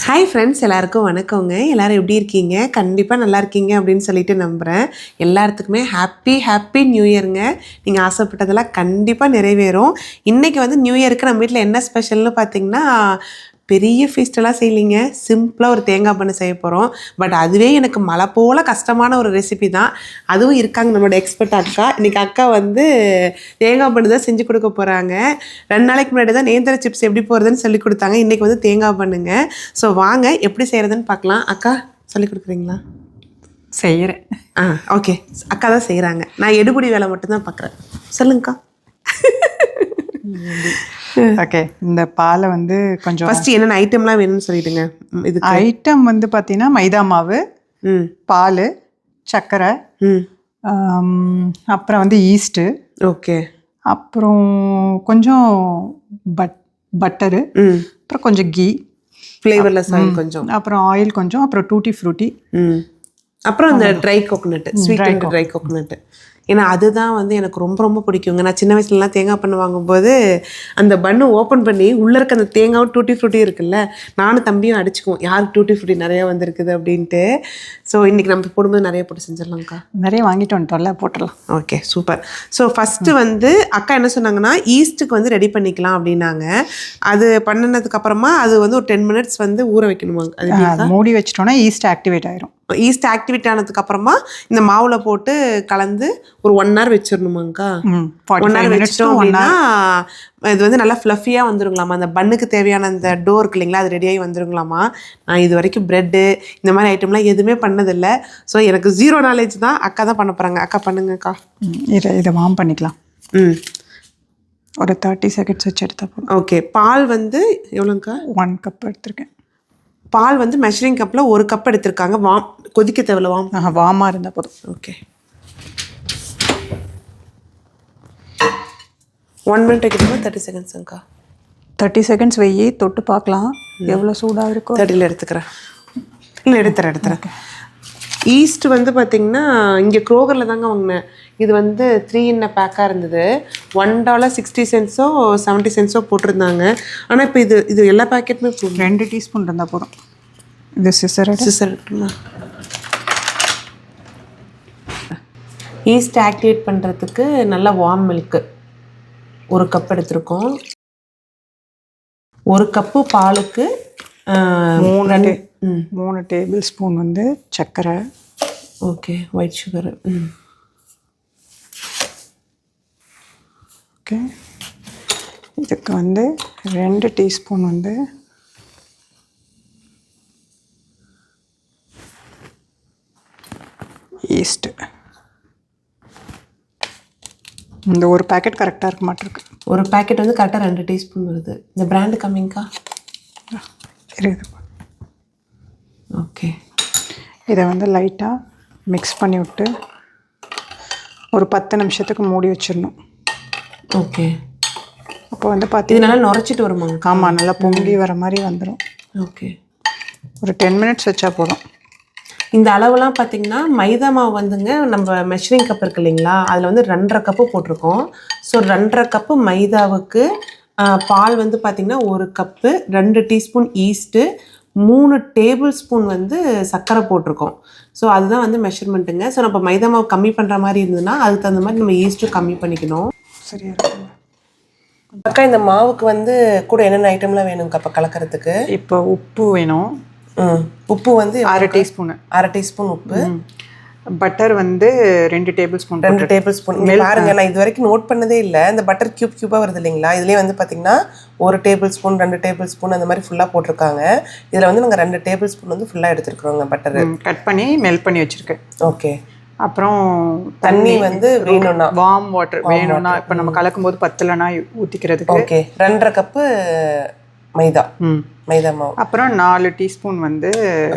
Hi friends, எல்லாருக்கும் வணக்கங்க. எல்லோரும் எப்படி இருக்கீங்க? கண்டிப்பாக நல்லா இருக்கீங்க அப்படின்னு சொல்லிட்டு நம்புகிறேன். எல்லாத்துக்குமே ஹாப்பி நியூ இயருங்க. நீங்கள் ஆசைப்பட்டதெல்லாம் கண்டிப்பாக நிறைவேறும். இன்றைக்கி வந்து நியூ இயருக்கு நம்ம வீட்டில் என்ன ஸ்பெஷல்னு பார்த்தீங்கன்னா, பெரிய ஃபீஸ்டெல்லாம் செய்யலிங்க. சிம்பிளாக ஒரு தேங்காய் பண்ணு செய்ய போகிறோம். பட் அதுவே எனக்கு மலை போல் கஷ்டமான ஒரு ரெசிபி தான். அதுவும் இருக்காங்க நம்மளோட எக்ஸ்பர்ட் அக்கா. இன்றைக்கி அக்கா வந்து தேங்காய் பண்ணு தான் செஞ்சு கொடுக்க போகிறாங்க. 2 நாளைக்கு முன்னாடி தான் நேந்திர சிப்ஸ் எப்படி போகிறதுன்னு சொல்லி கொடுத்தாங்க. இன்றைக்கி வந்து தேங்காய் பண்ணுங்க. ஸோ வாங்க எப்படி செய்கிறதுன்னு பார்க்கலாம். அக்கா சொல்லி கொடுக்குறீங்களா? செய்கிறேன். ஓகே. அக்கா தான் செய்கிறாங்க. நான் எடுபடி வேலை மட்டும்தான் பார்க்குறேன். சொல்லுங்கக்கா. ஓகே, இந்த பாலை வந்து கொஞ்சம் ஃபஸ்ட்டு என்னென்ன ஐட்டம்லாம் வேணும்னு சொல்லிவிடுங்க. இது ஐட்டம் வந்து பார்த்தீங்கன்னா மைதா மாவு, பால், சர்க்கரை, அப்புறம் வந்து ஈஸ்ட்டு, ஓகே, அப்புறம் கொஞ்சம் பட்டரு, அப்புறம் கொஞ்சம் கீ, ஃப்ளேவர்லெஸ் ஆயில் கொஞ்சம், அப்புறம் ஆயில் கொஞ்சம், அப்புறம் டூட்டி ஃப்ரூட்டி, அப்புறம் இந்த try coconut, sweet try coconut. ஏன்னா அதுதான் வந்து எனக்கு ரொம்ப ரொம்ப பிடிக்குங்க. நான் சின்ன வயசுலலாம் தேங்காய் பண்ணு வாங்கும்போது அந்த பண்ணு ஓப்பன் பண்ணி உள்ளே இருக்க அந்த தேங்காவும் டூட்டி ஃப்ரூட்டி இருக்குல்ல, நானும் தம்பியும் அடிச்சுக்குவோம் யாருக்கு டூட்டி ஃப்ரூட்டி நிறையா வந்திருக்குது அப்படின்ட்டு. ஸோ இன்றைக்கி நம்ம போடும்போது நிறைய போட்டு செஞ்சிடலாம்க்கா. நிறைய வாங்கிட்டு வந்துட்டோம்ல, போட்டுடலாம். Okay, super. ஸோ ஃபஸ்ட்டு வந்து அக்கா என்ன சொன்னாங்கன்னா, ஈஸ்ட்டுக்கு வந்து ரெடி பண்ணிக்கலாம் அப்படின்னாங்க. அது பண்ணினதுக்கப்புறமா அது வந்து ஒரு 10 மினிட்ஸ் வந்து ஊற வைக்கணுமாங்க. அது மூடி வச்சிட்டோன்னா ஈஸ்ட் ஆக்டிவேட் ஆயிரும். ஈஸ்ட் ஆக்டிவேட் ஆனதுக்கப்புறமா இந்த மாவில் போட்டு கலந்து ஒரு 1 hour வச்சிடணுமாங்க்கா. 1 hour வச்சிட்டோம் அப்படின்னா இது வந்து நல்லா ஃப்ளஃபியாக வந்துருங்களாமா. அந்த பண்ணுக்கு தேவையான அந்த டோ இருக்கு இல்லைங்களா, அது ரெடியாகி வந்துருங்களாமா. நான் இது வரைக்கும் ப்ரெட்டு இந்த மாதிரி ஐட்டம்லாம் எதுவுமே பண்ணதில்லை. ஸோ எனக்கு 0 knowledge தான். அக்கா தான் பண்ண போகிறாங்க. அக்கா பண்ணுங்கக்கா. இதை வார்ம் பண்ணிக்கலாம். ஒரு 30 seconds வச்சு எடுத்தால் போதும். ஓகே. பால் வந்து எவ்வளோங்க்கா? 1 cup எடுத்திருக்கேன். பால் வந்து மெஷரிங் கப்பில் 1 cup எடுத்திருக்காங்க. கொதிக்க தேவையில்ல, வார்மாக இருந்தால் போதும். ஓகே. 1 minute வைக்கணுமா 30 secondsங்கக்கா? 30 seconds வெய்யி, தொட்டு பார்க்கலாம் எவ்வளோ சூடாக இருக்கும். 30 எடுத்துக்கிறேன். இல்லை எடுத்துறேன். ஈஸ்ட் வந்து பார்த்திங்கன்னா இங்கே க்ரோகரில் தாங்க வாங்கினேன். இது வந்து 3 in a பேக்காக இருந்தது. $1.60 $70 போட்டிருந்தாங்க. ஆனால் இப்போ இது எல்லா பேக்கெட்டுமே 2 teaspoon இருந்தால் போதும். இது சிசர் ஈஸ்ட் ஆக்டிவேட் பண்ணுறதுக்கு நல்லா வார்ம் மில்க்கு 1 cup எடுத்திருக்கோம். 1 cup பாலுக்கு 3 tablespoon வந்து சர்க்கரை. Okay, white sugar. ஓகே. இதுக்கு வந்து 2 teaspoon வந்து ஈஸ்ட்டு. இந்த ஒரு பேக்கெட் கரெக்டாக இருக்க மாட்டிருக்கு. ஒரு பேக்கெட் வந்து கரெக்டாக 2 teaspoon வருது. இந்த பிராண்டு கம்மிங்கக்கா இருக்குது. ஓகே. இதை வந்து லைட்டாக மிக்ஸ் பண்ணி விட்டு ஒரு 10 நிமிஷத்துக்கு மூடி வச்சிடணும். ஓகே. அப்போ வந்து பார்த்தீங்கன்னா நல்லா நுரைச்சிட்டு வருமாங்க? ஆமாம், நல்லா பொங்கி வர மாதிரி வந்துடும். ஓகே. ஒரு 10 minutes வச்சா போதும். இந்த அளவுலாம் பார்த்திங்கன்னா மைதா மாவு வந்துங்க, நம்ம மெஷரிங் கப் இருக்கு இல்லைங்களா, அதில் வந்து 2.5 cup போட்டிருக்கோம். ஸோ 2.5 cup மைதாவுக்கு பால் வந்து பார்த்திங்கன்னா 1 cup, 2 teaspoon ஈஸ்ட்டு, 3 tablespoon வந்து சர்க்கரை போட்டிருக்கோம். ஸோ அதுதான் வந்து மெஷர்மெண்ட்டுங்க. ஸோ நம்ம மைதா மாவு கம்மி பண்ணுற மாதிரி இருந்ததுன்னா அதுக்கு தகுந்த மாதிரி நம்ம ஈஸ்ட்டும் கம்மி பண்ணிக்கணும். சரியா இருக்கும். அக்கா, இந்த மாவுக்கு வந்து கூட என்னென்ன ஐட்டம்லாம் வேணுங்கக்கா இப்போ கலக்கிறதுக்கு? இப்போ உப்பு வேணும். உப்பு வந்து 1/2 teaspoon. 1/2 teaspoon உப்பு. பட்டர் வந்து 2 tablespoon. 2 tablespoon. பாருங்க, நான் இது வரைக்கும் நோட் பண்ணதே இல்லை. இந்த பட்டர் க்யூபாக வருது இல்லைங்களா, இதுலேயே வந்து பார்த்திங்கன்னா 1 tablespoon 2 tablespoon அந்த மாதிரி ஃபுல்லாக போட்டிருக்காங்க. இதில் வந்து நாங்கள் 2 tablespoon வந்து ஃபுல்லாக எடுத்துருக்குறோங்க பட்டர். கட் பண்ணி மெல்ட் பண்ணி வச்சுருக்கேன். ஓகே. அப்புறம் தண்ணி வந்து வேணும்னா வார்ம் வாட்டர் வேணும்னா இப்போ நம்ம கலக்கும் போது பத்தலைனா ஊற்றிக்கிறதுக்கு. ஓகே. 2.5 cup மைதா மாவு. அப்புறம் 4 teaspoon வந்து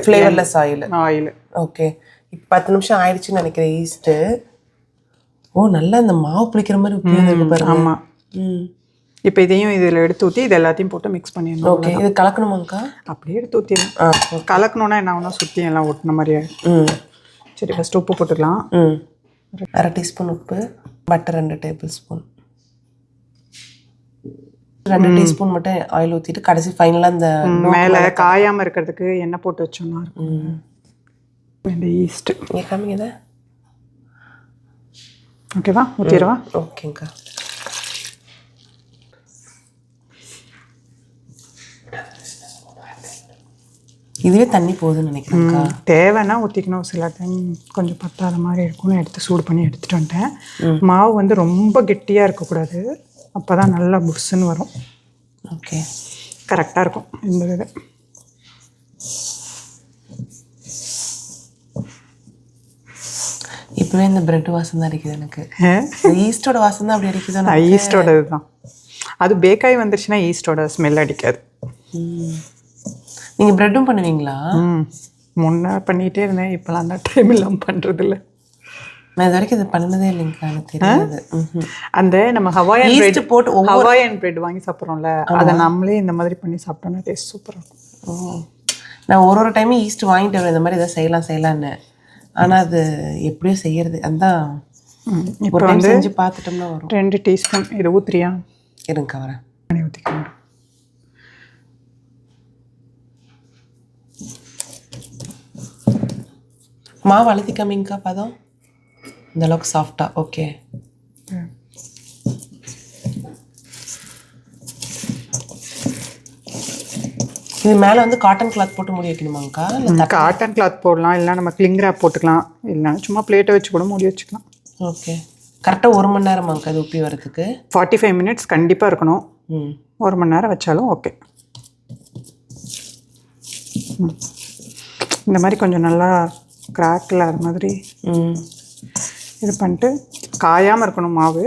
ஃப்ளேவர்லெஸ் ஆயில். ஓகே. இப்போ 10 நிமிஷம் ஆயிடுச்சுன்னு நினைக்கிறேன் ஈஸ்ட்டு. நல்லா இந்த மாவு புளிக்கிற மாதிரி பாருங்க. ஆமாம். இப்போ இதையும் இதில் எடுத்து ஊற்றி இது எல்லாத்தையும் போட்டு மிக்ஸ் பண்ணிடணும். ஓகே. இது கலக்கணுமாங்க்கா? அப்படியே எடுத்து ஊற்றிடணும். கலக்கணுன்னா என்ன ஆகுனா சுற்றி எல்லாம் ஒட்டின மாதிரி ஆகிடும். சரி, ஃபஸ்ட்டு உப்பு போட்டுக்கலாம். 1/2 teaspoon உப்பு, பட்டர் 2 tablespoon. 2 டீஸ்பூன் மட்டும் ஆயில் ஊற்றிட்டு கடைசி ஃபைனலாக இந்த மேலே காயாமல் இருக்கிறதுக்கு எண்ணெய் போட்டு வச்சோம்னா இருக்கும். இந்த ஈஸ்ட்டு இங்கே காமிங்க. ஓகேவா? ஊற்றிடுவா? ஓகேங்க்கா. இதுவே தண்ணி போகுதுன்னு நினைக்கிறேன்க்கா. தேவைன்னா ஊற்றிக்கணும். சில டைம் கொஞ்சம் பத்தாத மாதிரி இருக்கும்னு எடுத்து சூடு பண்ணி எடுத்துகிட்டு வந்துட்டேன். மாவு வந்து ரொம்ப கெட்டியாக இருக்கக்கூடாது, அப்போ தான் நல்லா புஷ்ஷுன்னு வரும். ஓகே, கரெக்டாக இருக்கும் இந்த இது. இப்போவே இந்த பிரெட் வாசம் தான் அடிக்குது எனக்கு. ஈஸ்டோட வாசம் தான் அப்படி அடிக்குது. ஈஸ்டோட இதுதான் அது. பேக்காய் வந்துருச்சுன்னா ஈஸ்டோட ஸ்மெல் அடிக்காது. நீங்கள் ப்ரெட்டும் பண்ணுவீங்களா? முன்னே பண்ணிகிட்டே இருந்தேன், இப்போலாம் அந்த டைம் இல்லாமல் பண்ணுறதில்ல. நான் இது வரைக்கும் இது பண்ணதே இல்லைங்கக்கா, எனக்கு தெரியாது. அந்த நம்ம ஹவாயன் பிரெட் போட்டு ஹவாயன் பிரெட் வாங்கி சாப்பிட்றோம்ல, அதை நம்மளே இந்த மாதிரி பண்ணி சாப்பிட்டோம்னா டேஸ்ட் சூப்பராக இருக்கும். நான் ஒரு டைமும் ஈஸ்ட் வாங்கிட்டு வரேன் இந்த மாதிரி எதாவது செய்யலான்னு. ஆனால் அது எப்படியோ செய்யறது அதுதான். இப்போ வந்து செஞ்சு பார்த்துட்டோம்னா வரும். 2 டீஸ்பூன் இது ஊற்றுறியா? இருங்கக்கா வரேன். ஊற்றிக்கணும். மாவு அழுத்தி கம்மிங்கக்கா பதம் இந்த அளவுக்கு சாஃப்டா. ஓகே, இது மேலே வந்து காட்டன் கிளாத் போட்டு மூடி வைக்கணுமாங்கக்கா? இல்லை காட்டன் கிளாத் போடலாம், இல்லை நம்ம கிளிங் ரேப் போட்டுக்கலாம், இல்லைனா சும்மா பிளேட்டை வச்சு கூட மூடி வச்சுக்கலாம். ஓகே, கரெக்டாக 1 மணி நேரமாங்கக்கா அது உப்பி வரதுக்கு? 45 மினிட்ஸ் கண்டிப்பாக இருக்கணும். 1 மணி நேரம் வச்சாலும் ஓகே. இந்த மாதிரி கொஞ்சம் நல்லா கிராக்கில் அது மாதிரி இது பண்ணிட்டு காயாமல் இருக்கணும் மாவு.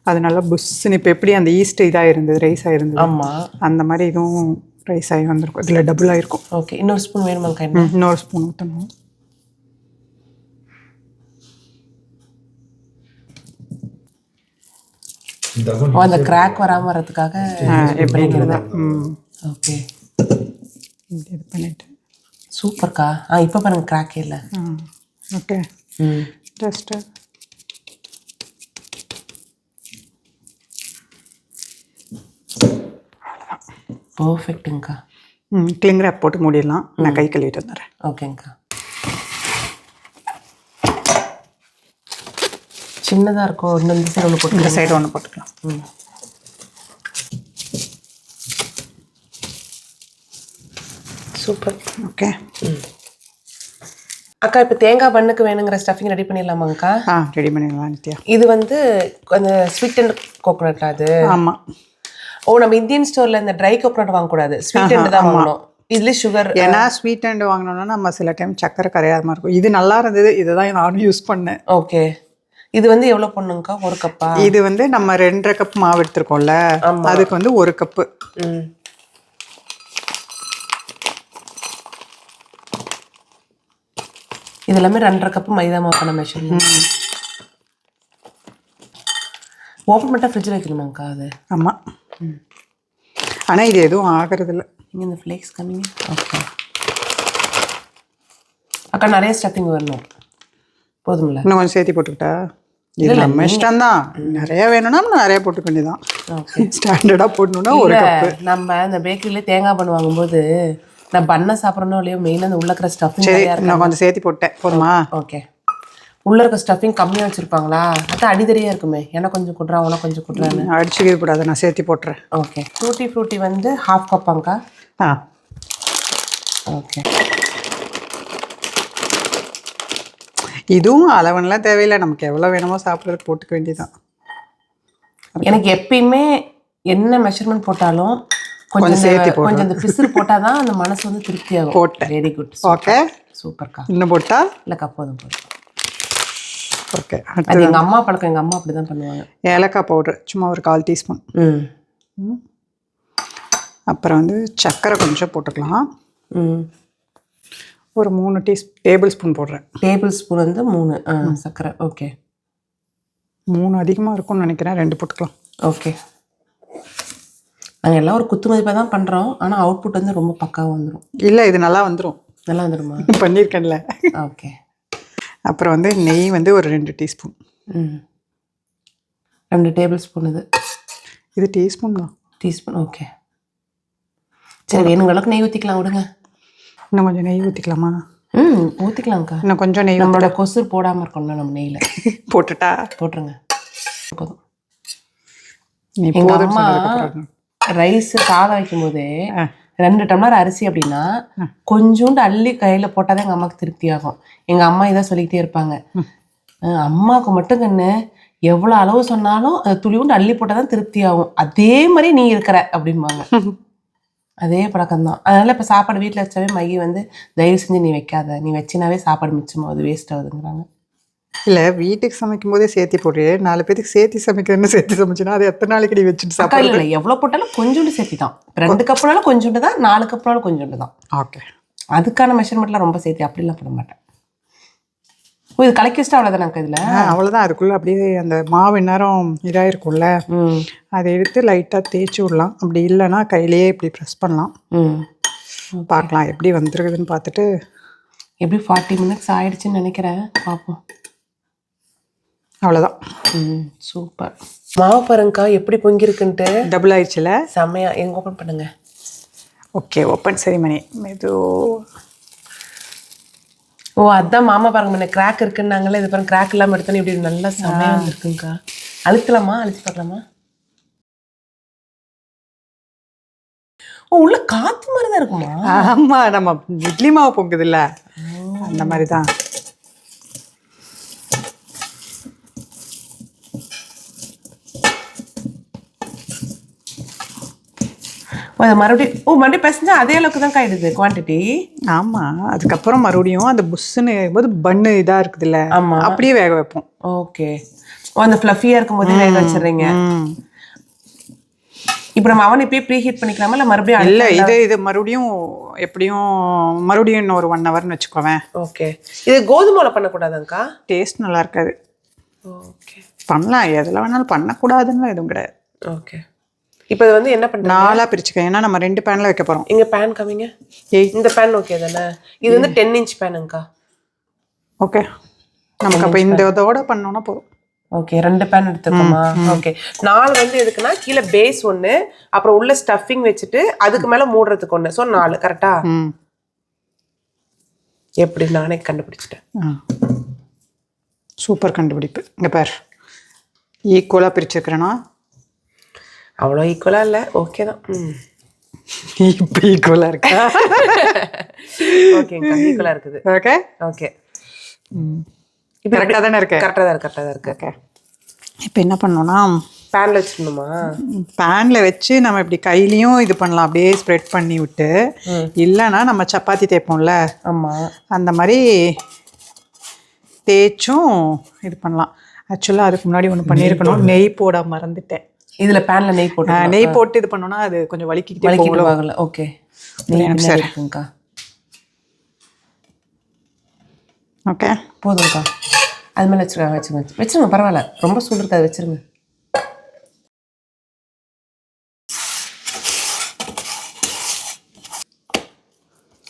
அது நல்லா புஷ்ஷுன்னு இப்போ எப்படி அந்த ஈஸ்ட் இதாக இருந்தது, ரைஸ் ஆகிருந்தது. ஆமாம், அந்த மாதிரி இதுவும் ரைஸ் ஆகி வந்திருக்கும். இதில் டபுள் ஆகிருக்கும். ஓகே, இன்னொரு ஸ்பூன் வேணுமாங்கக்கா? இன்னொரு ஸ்பூன் ஊற்றணும். அந்த கிராக் வராமல் வர்றதுக்காக எப்படிங்கிறத. ஓகே, இது பண்ணிவிட்டு சூப்பர்க்கா. இப்போ பாருங்க கிராக்கே இல்லை. ஓகே, ஜஸ்ட்டு பர்ஃபெக்ட்டுங்கக்கா. கிளிங் ரேப் போட்டு மூடிடலாம். நான் கை கழுவிட்டு வந்துடுறேன். ஓகேங்கக்கா. சின்னதாக இருக்கும். இன்னும் இந்த சைடு ஒன்று போட்டு, இந்த சைடு ஒன்று போட்டுக்கலாம். சூப்பர். ஓகே அக்கா, இப்போ தேங்காய் பண்ணுக்கு வேணுங்கிற ஸ்டஃபிங் ரெடி பண்ணிடலாமாங்கக்கா? ரெடி பண்ணிடலாம் நித்யா. இது வந்து அந்த ஸ்வீட் அண்ட் கோகோனட் அது? ஆமாம். நம்ம இந்தியன் ஸ்டோரில் இந்த ட்ரை கோகோனட் வாங்கக்கூடாது, ஸ்வீட் அண்ட் தான் வாங்கணும். இதுலேயே சுகர். ஏன்னா ஸ்வீட் அண்ட் வாங்கினோன்னா நம்ம சில டைம் சக்கரை கரையாத மாதிரி இருக்கும். இது நல்லா இருந்தது, இதை தான் நானும் யூஸ் பண்ணேன். ஓகே, இது வந்து எவ்வளோ பண்ணுங்கக்கா? 1 கப்பா? இது வந்து நம்ம 2.5 கப் மாவு எடுத்துருக்கோம்ல, அதுக்கு வந்து 1 கப்பு. இது எல்லாமே 2.5 கப்பு மைதா மாவு பண்ண மெஷர்மெண்ட். ஓப்பன் பண்ணிட்டா ஃப்ரிட்ஜில் வைக்கணுமாங்கக்கா அது? ஆமாம். ஆனால் இது எதுவும் ஆகிறதில்ல. நீங்கள் இந்த ஃப்ளேக்ஸ் கம்மிங்க. ஓகே அக்கா, நிறைய ஸ்டஃபிங் வரணும். போதும்ல? இன்னும் கொஞ்சம் சேர்த்தி போட்டுக்கிட்டா? இது நம்ம இஷ்டம் தான். நிறைய வேணும்னா நிறைய போட்டுக்க வேண்டியதான். ஸ்டாண்டர்டாக போடணுன்னா 1 கப்பு. நம்ம இந்த பேக்கரியிலே தேங்காய் பண்ணு வாங்கும்போது நான் பண்ணை சாப்பிட்றனோ இல்லையோ, மெயினாக அந்த உள்ள இருக்கிற ஸ்டஃபிங். சரி, நான் கொஞ்சம் சேர்த்தி போட்டேன், போதுமா? ஓகே, உள்ளே இருக்க ஸ்டஃபிங் கம்மியாக வச்சுருப்பாங்களா? அதான் அடிதடியாக இருக்குமே. எனக்கு கொஞ்சம் கொடுறா, உனக்கு கொஞ்சம் கொடுறான்னு அடிச்சுக்கவே கூடாது. நான் சேர்த்தி போட்டுறேன். ஓகே, ஃப்ரூட்டி வந்து 1/2 கப்பாங்கக்கா? ஓகே. இதுவும் அளவெல்லாம் தேவையில்லை, நமக்கு எவ்வளோ வேணுமோ சாப்பிட்றதுக்கு போட்டுக்க வேண்டியதான். எனக்கு எப்பயுமே என்ன மெஷர்மெண்ட் போட்டாலும் கொஞ்சம் சேர்த்து கொஞ்சம் அந்த பிசுறு போட்டால் தான் அந்த மனசு வந்து திருப்தியாகும். போட்டேன். Very good. ஓகே, சூப்பர்க்கா. இன்னும் போட்டா? இல்லைக்கா, போதும். ஓகே, அது எங்கள் அம்மா பழக்கம். எங்கள் அம்மா அப்படி தான் பண்ணுவாங்க. ஏலக்காய் பவுடர் சும்மா ஒரு 1/4 டீஸ்பூன். அப்புறம் வந்து சர்க்கரை கொஞ்சம் போட்டுக்கலாம். ஒரு 3 டேபிள் ஸ்பூன் போடுறேன். டேபிள் ஸ்பூன் வந்து 3 சர்க்கரை. ஓகே, 3 அதிகமாக இருக்கும்னு நினைக்கிறேன், 2 போட்டுக்கலாம். ஓகே, நாங்கள் எல்லாம் ஒரு குத்து மதிப்பாக தான் பண்ணுறோம், ஆனால் அவுட்புட் வந்து ரொம்ப பக்காவாக வந்துடும். இல்லை, இது நல்லா வந்துடும். நல்லா வந்துடுமா? பண்ணியிருக்கேன்ல. ஓகே, அப்புறம் வந்து நெய் வந்து ஒரு 2 டீஸ்பூன். 2 table spoon. இது டீஸ்பூன் தான். டீஸ்பூன். ஓகே, சரி. வேணுங்கிற அளவுக்கு நெய் ஊற்றிக்கலாம், விடுங்க. இன்னும் கொஞ்சம் நெய் ஊற்றிக்கலாமா? ஊற்றிக்கலாம்க்கா. இன்னும் கொஞ்சம் நெய் நம்மளோட கொசு போடாமல் இருக்கணும்ல நம்ம நெய்யில். போட்டுட்டா? போட்டுருங்க, போதும். எங்கள் அம்மா ரைஸ் சாதம் வைக்கும் போது 2 டம்ளர் அரிசி அப்படின்னா கொஞ்சோண்டு அள்ளி கையில் போட்டால் தான் எங்கள் அம்மாவுக்கு திருப்தி ஆகும். எங்கள் அம்மா இதான் சொல்லிக்கிட்டே இருப்பாங்க, அம்மாவுக்கு மட்டும் கண்ணு எவ்வளோ அளவு சொன்னாலும் அது துளிவுண்டு அள்ளி போட்டால் தான் திருப்தி ஆகும், அதே மாதிரி நீ இருக்கிற அப்படிம்பாங்க. அதே பழக்கம்தான். அதனால் இப்போ சாப்பாடு வீட்டில் வச்சாவே மைய வந்து தயவு செஞ்சு நீ வைக்காத, நீ வச்சினாவே சாப்பாடு மிச்சமாகுது, வேஸ்ட் ஆகுதுங்கிறாங்க. இல்லை, வீட்டுக்கு சமைக்கும் போதே சேர்த்தி போடு. 4 பேருக்கு சேர்த்தி சமைக்கிறதுன்னு சேர்த்து சமைச்சுன்னா அது எத்தனை நாளைக்கு நீ வச்சுட்டு சாப்பாடு? இல்லை, எவ்வளோ போட்டாலும் கொஞ்சோண்டு சேர்த்தி தான். 2 கப்புனாலும் கொஞ்சோண்டு தான், 4 கப்புனாலும் கொஞ்சோண்டு தான். ஓகே. அதுக்கான மெஷர்மெண்ட்லாம் ரொம்ப சேர்த்தி அப்படிலாம் போட மாட்டேன். இது கலக்கி வச்சுட்டு அவ்வளோதானாக்கா இதில்? அவ்வளோதான். அதுக்குள்ளே அப்படியே அந்த மாவு நேரம் இதாக இருக்கும்ல, அதை எடுத்து லைட்டாக தேய்ச்சி விடலாம். அப்படி இல்லைன்னா கையிலேயே இப்படி ப்ரெஸ் பண்ணலாம். பார்க்கலாம் எப்படி வந்துருக்குதுன்னு பார்த்துட்டு. எப்படி 40 மினிட்ஸ் ஆயிடுச்சுன்னு நினைக்கிறேன், பார்ப்போம். அவ்வளோதான். சூப்பர். மாவு பாருங்கக்கா எப்படி பொங்கிருக்குன்ட்டு. டபுள் ஆயிடுச்சுல? செம்மையா. எங்க ஓப்பன் பண்ணுங்க. Okay, open ceremony. இது ஓ, அதான் மாமா பாருங்க, முன்ன கிராக் இருக்குன்னாங்களே, இது பாருங்க கிராக் இல்லாமல் எடுத்தோன்னு இப்படி நல்லா செம்மையா வந்துருக்குங்கக்கா. அழுத்தலாமா? அழுத்தி பார்க்கலாமா? ஓ, உள்ள காத்து மாதிரி தான் இருக்குமா? ஆமா, நம்ம இட்லி மாவு பொங்குது இல்ல, அந்த மாதிரி தான். மறுபடியும் பேசஞ்சா அதே அளவுக்கு தான் காயிடுது குவான்டிட்டி. ஆமாம், அதுக்கப்புறம் மறுபடியும் அந்த புஷ்ஷுன்னு போது பன்னு இதாக இருக்குதுல்ல, ஆமாம், அப்படியே வேக வைப்போம். ஓகே. அந்த ஃப்ளஃபியாக இருக்கும் போதே வேக வச்சிடுறீங்க. இப்போ நம்ம அவனை இப்போயே ப்ரீ ஹீட் பண்ணிக்கலாமா இல்லை மறுபடியும்? இல்லை, இது மறுபடியும் எப்படியும் மறுபடியும் ஒரு 1 ஹவர்னு வச்சுக்கோவேன். ஓகே. இது கோதுமையில் பண்ணக்கூடாதுங்கக்கா? டேஸ்ட் நல்லா இருக்காது. ஓகே, பண்ணலாம். எதில் வேணாலும் பண்ணக்கூடாதுன்னு எதுவும் கிடையாது. ஓகே. இப்போ இது வந்து என்ன பண்ணுறேன், 4ஆக பிரிச்சுக்க. ஏன்னா நம்ம 2 பேனில் வைக்க போகிறோம். இங்கே பேன் கம்மிங்க. இந்த பேன் ஓகே தானே? இது வந்து 10 இன்ச் பேனுங்கக்கா. ஓகே, நமக்கு அப்போ இந்த இதோட பண்ணோன்னா போதும். Okay, 2 pan எடுத்துக்கோமா? ஓகே. 4 வந்து எதுக்குன்னா கீழே பேஸ் 1, அப்புறம் உள்ள ஸ்டஃபிங் வச்சுட்டு அதுக்கு மேலே மூடுறதுக்கு 1. ஸோ 4 கரெக்டா? எப்படி நானே கண்டுபிடிச்சிட்டேன். சூப்பர் கண்டுபிடிப்பு. இங்கே பார், ஈக்குவலாக பிரிச்சுருக்கிறேன்னா. அவ்வளோ ஈக்குவலாக இல்லை, ஓகே தான். இப்போ ஈக்குவலாக இருக்கா? ஓகேங்கக்கா, ஈக்குவலாக இருக்குது. Okay, okay. இப்போ கரெக்டாக தானே இருக்கு? கரெக்டாக தான் இருக்கு, கரெக்டாக தான் இருக்கு. ஓகே. இப்போ என்ன பண்ணோன்னா பேனில் வச்சுக்கணுமா? பேனில் வச்சு நம்ம இப்படி கையிலையும் இது பண்ணலாம், அப்படியே ஸ்ப்ரெட் பண்ணி விட்டு. இல்லைன்னா நம்ம சப்பாத்தி தேய்ப்போம்ல, ஆமாம், அந்த மாதிரி தேய்ச்சும் இது பண்ணலாம். ஆக்சுவலாக அதுக்கு முன்னாடி ஒன்று பண்ணியிருக்கணும், நெய் போட மறந்துட்டேன். இதில் பேனில் நெய் போட்டு இது பண்ணோன்னா அது கொஞ்சம் வலிக்கிட்டே போகல. ஓகே, சரி இருக்குங்கக்கா. ஓகே, போதும்க்கா. அது மேலே வச்சுருங்க, பரவாயில்ல, ரொம்ப சூடு இருக்காது, வச்சுருங்க.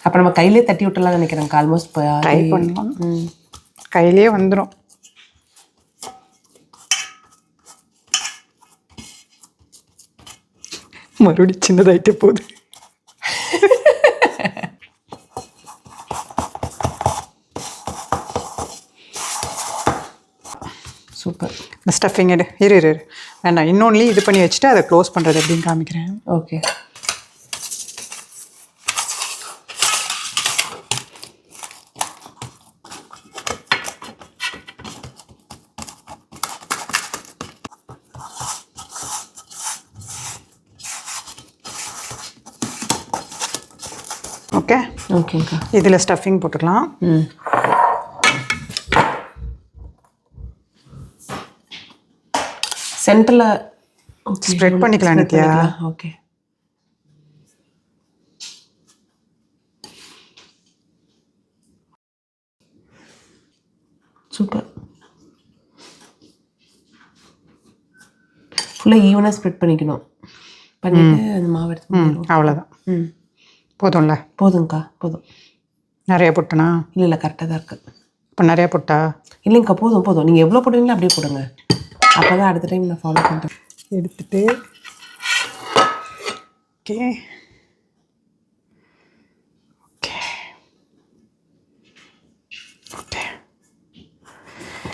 அப்போ நம்ம கையிலே தட்டி விட்டுலாம் நினைக்கிறேன். ஆல்மோஸ்ட் ட்ரை பண்ணலாம், கையிலே வந்துடும். மறுபடியும் சின்னதாயிட்டே போகுது. சூப்பர். ஸ்டஃபிங் இரு வேண்டாம், இன்னொன்லி இது பண்ணி வச்சுட்டு அதை க்ளோஸ் பண்ணுறது எப்படின்னு காமிக்கிறேன். ஓகே. ஓகே, ஓகேங்கக்கா. இதில் ஸ்டஃபிங் போட்டுக்கலாம். சென்டரில் ஸ்ப்ரெட் பண்ணிக்கலாம் நித்யா. ஓகே. சூப்பர். ஃபுல்லாக ஈவனாக ஸ்ப்ரெட் பண்ணிக்கணும். பண்ணிட்டு அந்த மாவு எடுத்து அவ்வளோதான். போதும்ல? போதுங்கக்கா, போதும். நிறைய போட்டனா? இல்லை, கரெக்டாக தான் இருக்குது. இப்போ நிறையா போட்டா? இல்லைங்கக்கா, போதும். நீங்கள் எவ்வளோ போடுவீங்களோ அப்படியே போடுங்க. அப்போ தான் அடுத்த டைம் நான் ஃபாலோ பண்ணுறேன். எடுத்துட்டு ஓகே ஓகே ஓகே.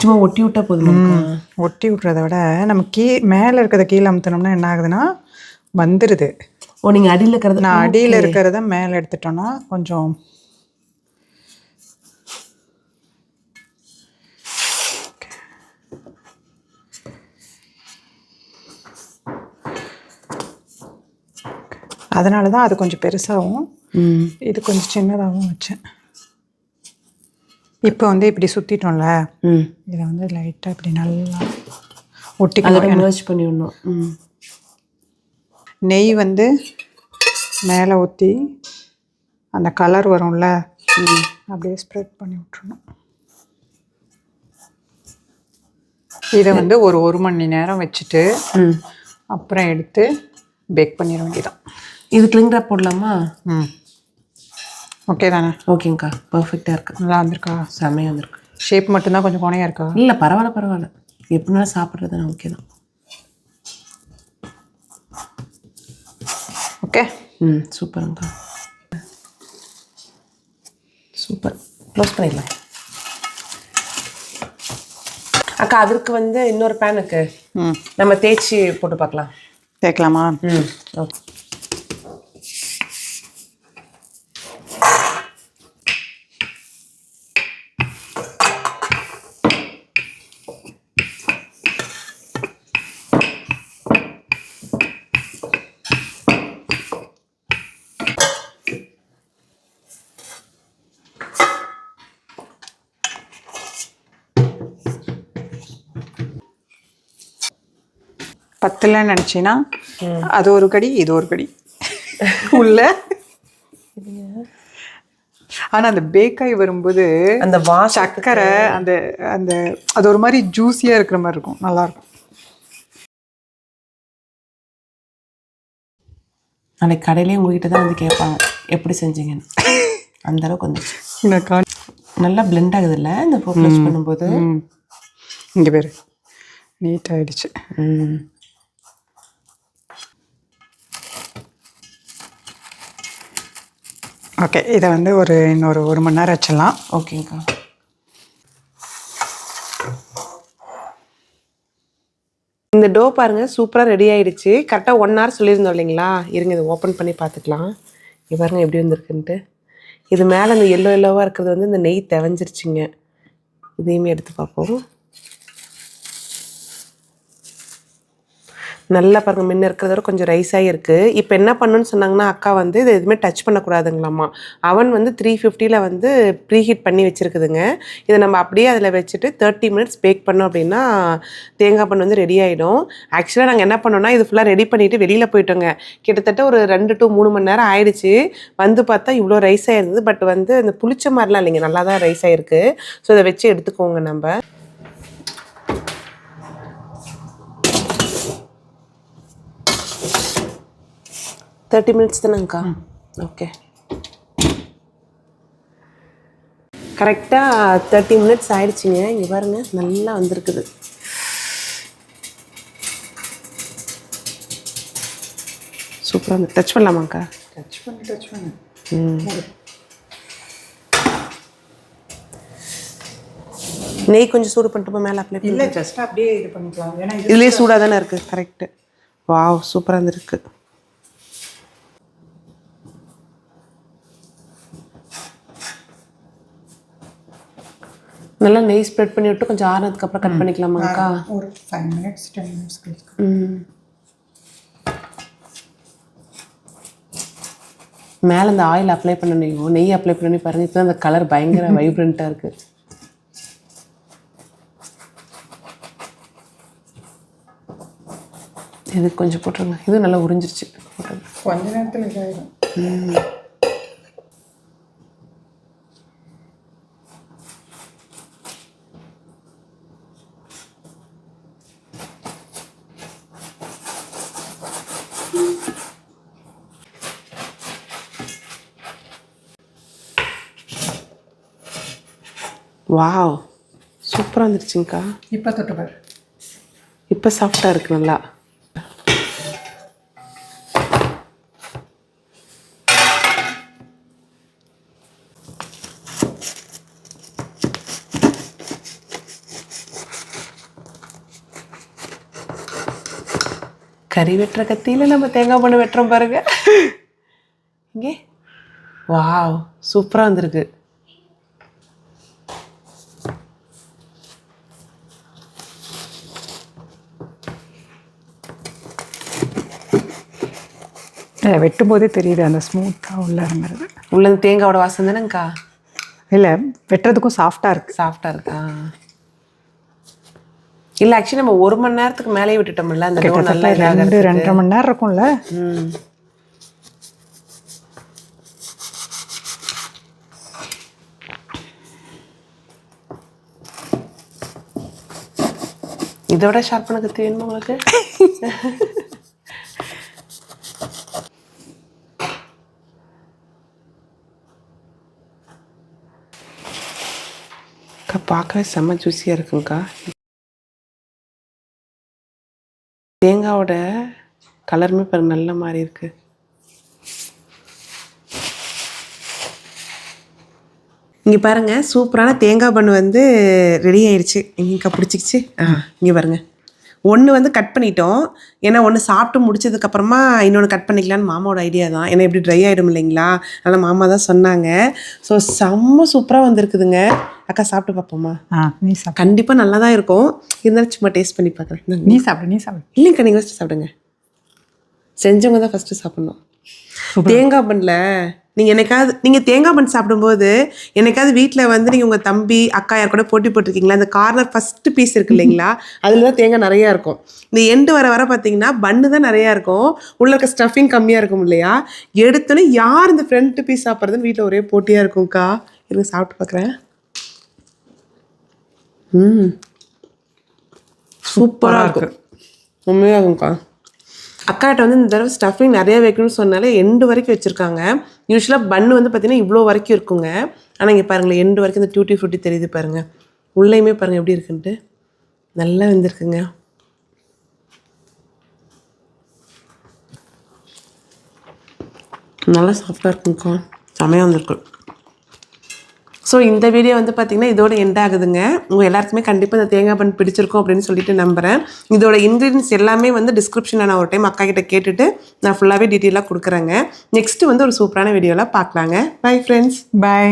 சும்மா ஒட்டி விட்டா போதுமாக்கா? ஒட்டி விட்றத விட நம்ம மேலே இருக்கிறத கீழே அமுத்தினோம்னா என்ன ஆகுதுன்னா வந்துடுது. ஓ, நீங்கள் அடியில் இருக்கிறது. நான் அடியில் இருக்கிறத மேலே எடுத்துட்டோன்னா கொஞ்சம் அதனால தான் அது கொஞ்சம் பெருசாகவும் இது கொஞ்சம் சின்னதாகவும் வச்சேன். இப்போ வந்து இப்படி சுற்றிட்டோம்ல, இதை வந்து லைட்டாக இப்படி நல்லா ஒட்டிக்கலாம், பண்ணிடணும். நெய் வந்து மேலே ஊற்றி அந்த கலர் வரும்ல, அப்படியே ஸ்ப்ரெட் பண்ணி விட்டுறணும். இதை வந்து ஒரு மணி நேரம் வச்சுட்டு அப்புறம் எடுத்து பேக் பண்ணிட வேண்டியதான். இது கிளிங் ரேப் போடலாமா? ஓகே தானே? ஓகேங்க்கா, பர்ஃபெக்டாக இருக்குது. நல்லா வந்திருக்கா? செம்மையாக வந்திருக்கு. ஷேப் மட்டும்தான் கொஞ்சம் கோணையாக இருக்கா? இல்லை, பரவாயில்ல. எப்படினாலும் சாப்பிட்றது ஓகே தான். ஓகே. சூப்பருங்கக்கா, சூப்பர். க்ளோஸ் பண்ணிடலாம். அக்கா, அதற்கு வந்து இன்னொரு பேனுக்கு நம்ம தேய்ச்சி போட்டு பார்க்கலாம். தேய்க்கலாமா? ஓகே. பத்தலன்னு நினச்சின்னா அது ஒரு கடி, இது ஒரு கடி உள்ள. ஆனால் அந்த பேக்காய் வரும்போது அந்த சக்கரை அந்த அந்த அது ஒரு மாதிரி ஜூஸியாக இருக்கிற மாதிரி இருக்கும், நல்லாயிருக்கும். நாளைக்கு கடையிலேயே உங்ககிட்ட தான் வந்து கேட்பாங்க எப்படி செஞ்சீங்கன்னு. அந்த அளவுக்கு வந்துச்சு. நல்லா பிளெண்ட் ஆகுது இல்லை இந்த ப்ளஸ் பண்ணும்போது? இங்கே பேர் நீட் ஆகிடுச்சு. ஓகே, இதை வந்து இன்னொரு 1 மணி நேரம் வச்சிடலாம். ஓகேங்க்கா. இந்த டோ பாருங்கள், சூப்பராக ரெடி ஆகிடுச்சு. கரெக்டாக 1 hour சொல்லியிருந்தோம் இல்லைங்களா? இருங்க, இதை ஓப்பன் பண்ணி பார்த்துக்கலாம். இது பாருங்கள் எப்படி வந்திருக்குன்ட்டு. இது மேலே அந்த எல்லோவாக இருக்கிறது வந்து இந்த நெய் தெவஞ்சிருச்சுங்க. இதையுமே எடுத்து பார்ப்போம். நல்லா பாருங்கள், முன்ன இருக்கிறதோட கொஞ்சம் ரைஸாகி இருக்குது. இப்போ என்ன பண்ணுன்னு சொன்னாங்கன்னா, அக்கா வந்து இது எதுவுமே டச் பண்ணக்கூடாதுங்களாம்மா. அவன் வந்து 350 வந்து ப்ரீஹீட் பண்ணி வச்சுருக்குதுங்க. இதை நம்ம அப்படியே அதில் வச்சுட்டு 30 minutes பேக் பண்ணோம் அப்படின்னா தேங்காய் பண்ணு வந்து ரெடி ஆகிடும். ஆக்சுவலாக நாங்கள் என்ன பண்ணோம்னா, இது ஃபுல்லாக ரெடி பண்ணிவிட்டு வெளியில் போயிட்டோங்க. கிட்டத்தட்ட ஒரு 2 to 3 மணி நேரம் ஆயிடுச்சு. வந்து பார்த்தா இவ்வளோ ரைஸ் ஆகிருந்தது. பட் வந்து அந்த புளிச்ச மாதிரிலாம் இல்லைங்க, நல்லா தான் ரைஸ் ஆகிருக்கு. ஸோ இதை வச்சு எடுத்துக்கோங்க. நம்ம 30 minutes தானேங்க்கா? ஓகே, கரெக்டாக 30 minutes ஆயிடுச்சுங்க. இங்கே பாருங்கள், நல்லா வந்திருக்குது. சூப்பராக வந்து டச் பண்ணலாமாங்க்கா? டச் பண்ணு. நெய் கொஞ்சம் சூடு பண்ணிட்டு மேலே அப்ளை பண்ணி. இல்லை, ஜஸ்ட் அப்படியே இது பண்ணிக்கலாம். ஏன்னா இதுலேயே சூடாக தானே இருக்குது. கரெக்டு. வாவ், சூப்பராக இருந்திருக்கு. நல்லா நெய் ஸ்ப்ரெட் பண்ணி விட்டு கொஞ்சம் ஆறுனதுக்கப்புறம் கட் பண்ணிக்கலாமாக்கா? ஒரு 5 minutes 10 minutes கழிச்சு. மேலே அந்த ஆயில் அப்ளை பண்ணணும், நெய் அப்ளை பண்ணி பாருங்கள். இப்போ அந்த கலர் பயங்கர வைப்ரண்ட்டாக இருக்குது. இது கொஞ்சம் போட்டுருங்க. இது நல்லா உறிஞ்சிருச்சு. கொஞ்ச நேரத்தில் இதாகிடும். வாவ், சூப்பராக வந்துருச்சுங்கக்கா. இப்போ தொட்டுப்பார். இப்போ சாஃப்டாக இருக்குது நல்லா. கறி வெட்டுற கத்தியில் நம்ம தேங்காய் பண்ண வெட்டுறோம் பாருங்க. இங்கே வாவ் சூப்பராக வந்திருக்கு. வெட்டும் போதே தெரியுது அந்த ஸ்மூத்தாக உள்ள இறங்குறது. உள்ள தேங்காயோட வாசம் தானேங்கக்கா? இல்லை, வெட்டுறதுக்கும் சாஃப்டாக இருக்குது. சாஃப்டாக இருக்கா? இல்லை ஆக்சுவலி நம்ம 1 மணி நேரத்துக்கு மேலேயே விட்டுட்டோம்ல அந்த டோ நல்லா 2-2.5 மணி நேரம் இருக்கும்ல. இதோட ஷார்ப் பண்ண கத்தி வேணுமா உங்களுக்கு? பார்க்கவே செம்ம ஜூஸியாக இருக்குங்கக்கா. தேங்காவோட கலருமே பாருங்க நல்ல மாதிரி இருக்கு. இங்கே பாருங்க சூப்பரான தேங்காய் பண்ணு வந்து ரெடி ஆயிடுச்சு. எங்கேக்கா பிடிச்சிக்கிச்சு? இங்கே பாருங்க. ஒன்று வந்து கட் பண்ணிட்டோம். ஏன்னா ஒன்று சாப்பிட்டு முடிச்சதுக்கப்புறமா இன்னொன்று கட் பண்ணிக்கலான்னு மாமாவோட ஐடியா தான். ஏன்னா இப்படி ட்ரை ஆகிடும் இல்லைங்களா, அதனால் மாமா தான் சொன்னாங்க. ஸோ செம்ம சூப்பராக வந்திருக்குதுங்க. அக்கா சாப்பிட்டு பார்ப்போமா? நீ சாப்பிடு. கண்டிப்பாக நல்லா தான் இருக்கும். இருந்தாலும் சும்மா டேஸ்ட் பண்ணி பார்க்குறேன். நீ சாப்பிடு. இல்லைங்கக்கா நீங்கள் ஃபஸ்ட்டு சாப்பிடுங்க. செஞ்சவங்க தான் ஃபஸ்ட்டு சாப்பிட்ணும். தேங்காய் பண்ணில் நீங்கள் தேங்காய் பண்ணி சாப்பிடும்போது என்னைக்காவது வீட்டில் வந்து நீங்கள் உங்கள் தம்பி அக்கா யார் கூட போட்டி போட்டிருக்கீங்களா? அந்த கார்னர் ஃபஸ்ட்டு பீஸ் இருக்குது இல்லைங்களா, அதில் தான் தேங்காய் நிறையா இருக்கும். இந்த எண்டு வர பார்த்தீங்கன்னா பன்னு தான் நிறையா இருக்கும், உள்ள இருக்க ஸ்டஃபிங் கம்மியாக இருக்கும் இல்லையா. எடுத்தோன்னே யார் இந்த ஃப்ரண்ட் பீஸ் சாப்பிட்றதுன்னு வீட்டில் ஒரே போட்டியாக இருக்கும்க்கா. எனக்கு சாப்பிட்டு பார்க்குறேன். சூப்பராக இருக்கும், உண்மையாக இருக்கும்க்கா. அக்காட்ட வந்து இந்த தடவை ஸ்டஃபிங் நிறையா வைக்கணும்னு சொன்னாலே எண்டு வரைக்கும் வச்சுருக்காங்க. யூஸ்வலாக பன்னு வந்து பார்த்திங்கன்னா இவ்வளோ வரைக்கும் இருக்குங்க. ஆனால் இங்கே பாருங்களேன் எண்டு வரைக்கும் இந்த டியூட்டி ஃப்ரூட்டி தெரியுது பாருங்கள். உள்ளேயுமே பாருங்கள் எப்படி இருக்குன்ட்டு நல்லா வெந்திருக்குங்க. நல்லா சாஃப்டாக இருக்குங்கக்கா, செமையாக வந்திருக்கு. ஸோ இந்த வீடியோ வந்து பார்த்திங்கன்னா இதோட எண்ட் ஆகுதுங்க. உங்கள் எல்லாருக்குமே கண்டிப்பாக இந்த தேங்காய் பண்ணு பிடிச்சிருக்கும் அப்படின்னு சொல்லிட்டு நம்புகிறேன். இதோட இன்க்ரீடியன்ஸ் எல்லாமே வந்து டிஸ்கிரிப்ஷனில் நான் ஒரு டைம் அக்கா கிட்ட கேட்டுட்டு நான் ஃபுல்லாகவே டீட்டெயிலாக கொடுக்குறேங்க. நெக்ஸ்ட்டு வந்து ஒரு சூப்பரான வீடியோவில் பார்க்கலாங்க. Bye friends. பை.